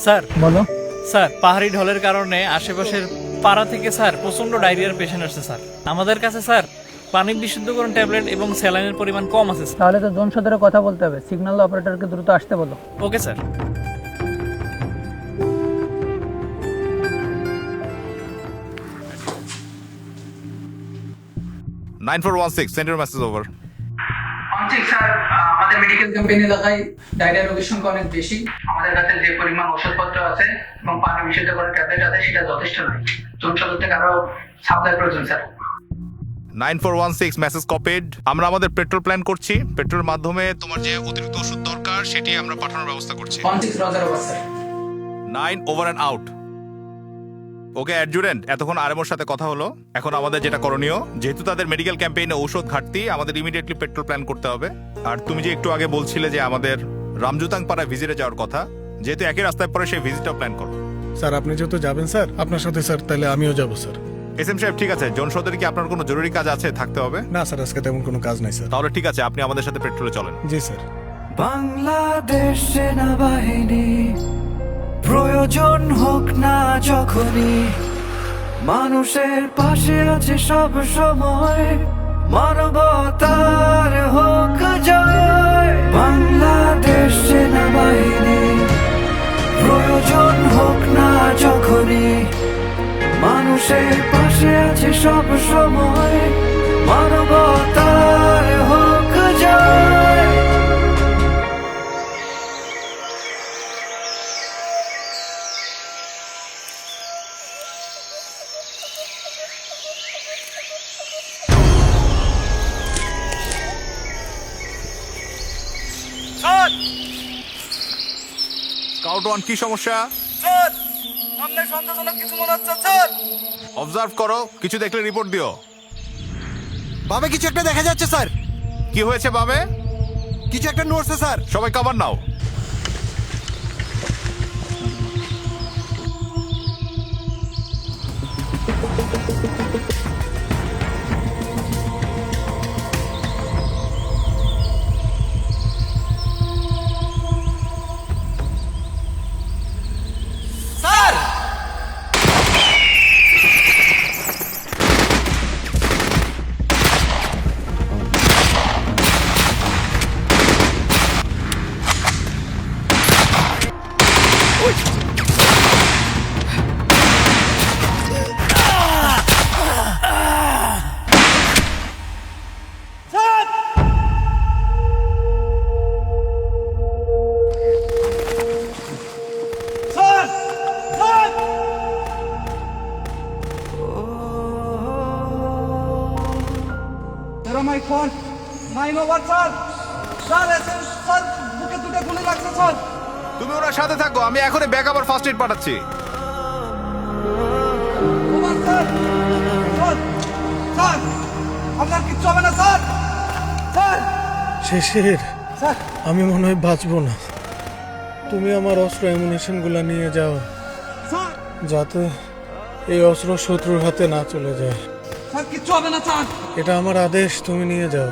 Sir বলো। Sir পাহাড়ি ঢলের কারণে আশেপাশের পাড়া থেকে স্যার প্রচন্ড ডায়রিয়ার পেশেন্ট আসছে স্যার। আমাদের কাছে স্যার পানি বিশুদ্ধকরণ ট্যাবলেট এবং স্যালাইনের পরিমাণ কম আছে স্যার। তাহলে তো জোন সদরে কথা বলতে হবে, সিগন্যাল অপারেটরকে দ্রুত আসতে বলো। Okay sir. Nine four one six centre message over. ঠিক স্যার, আমাদের মেডিকেল ক্যাম্পেইন এলাকায় ডায়রিয়া রোগীর সংখ্যা অনেক বেশি। আমাদের কাছে যে পরিমাণ ওষুধপত্র আছে এবং পানি বিশুদ্ধ করার ট্যাবলেট আছে সেটা যথেষ্ট নয়। জোন সদর থেকে আরো সাপ্লাই প্রয়োজন স্যার। 9416 message copied. আমরা আমাদের পেট্রোল প্ল্যান করছি। পেট্রোলের মাধ্যমে তোমার যে অতিরিক্ত ওষুধ দরকার সেটি আমরা পাঠানোর ব্যবস্থা করছি। 16 Roger over sir. 9 over and out. Okay adjutant, এতক্ষণ আরএমওর সাথে কথা হলো। এখন আমাদের যেটা করণীয়, যেহেতু তাদের মেডিকেল ক্যাম্পেইনে ঔষধ ঘাটতি, আমাদের ইমিডিয়েটলি পেট্রোল প্ল্যান করতে হবে। আর তুমি যে একটু আগে বলছিলে যে আমাদের রামজুতাং পাড়া ভিজিটে যাওয়ার কথা, যেহেতু একই রাস্তায় পরে সেই ভিজিটটা প্ল্যান করো। স্যার আপনি যেহেতু যাবেন স্যার, আপনার সাথে স্যার তাহলে আমিও যাব স্যার। এসএম সাহেব ঠিক আছে, জন সদরে কি আপনার কোনো জরুরি কাজ আছে, থাকতে হবে? না স্যার, আজকে তেমন কোনো কাজ নাই স্যার। তাহলে ঠিক আছে, আপনি আমাদের সাথে পেট্রোলে চলেন। জি স্যার। বাংলাদেশ সেনাবাহিনী প্রয়োজন হোক না যখনই, মানুষের পাশে আছে সব সময়, মানবতার হোক জয়। বাংলাদেশ সেনাবাহিনী প্রয়োজন হোক না যখনই, মানুষের পাশে আছে সব সময়, মানবতার হোক জয়। স্কাউট ওয়ান, কি সমস্যা? স্যার সামনে সন্দেহজনক কিছু মনে হচ্ছে স্যার। অবজার্ভ করো, কিছু দেখলে রিপোর্ট দিও। বামে কিছু একটা দেখা যাচ্ছে স্যার। কি হয়েছে বামে? কিছু একটা নড়ছে স্যার। সবাই cover now. My phone 9 over sir. Sir SM sir, বুকে দুটো গুলি লাগছে স্যার। তুমি ওনার সাথে থাকো, আমি এখনই ব্যাকআপ আর ফার্স্ট এড পাঠাচ্ছি। Over sir. স্যার স্যার, আপনার কিচ্ছু হবে না স্যার। স্যার শেষের স্যার আমি মনে হয় বাঁচবো না। তুমি আমার অস্ত্র অ্যামুনিশন গুলা নিয়ে যাও, স্যার যাতে এই অস্ত্র শত্রুর হাতে না চলে যায়। স্যার, কিচ্ছু হবে না স্যার। এটা আমার আদেশ, তুমি নিয়ে যাও।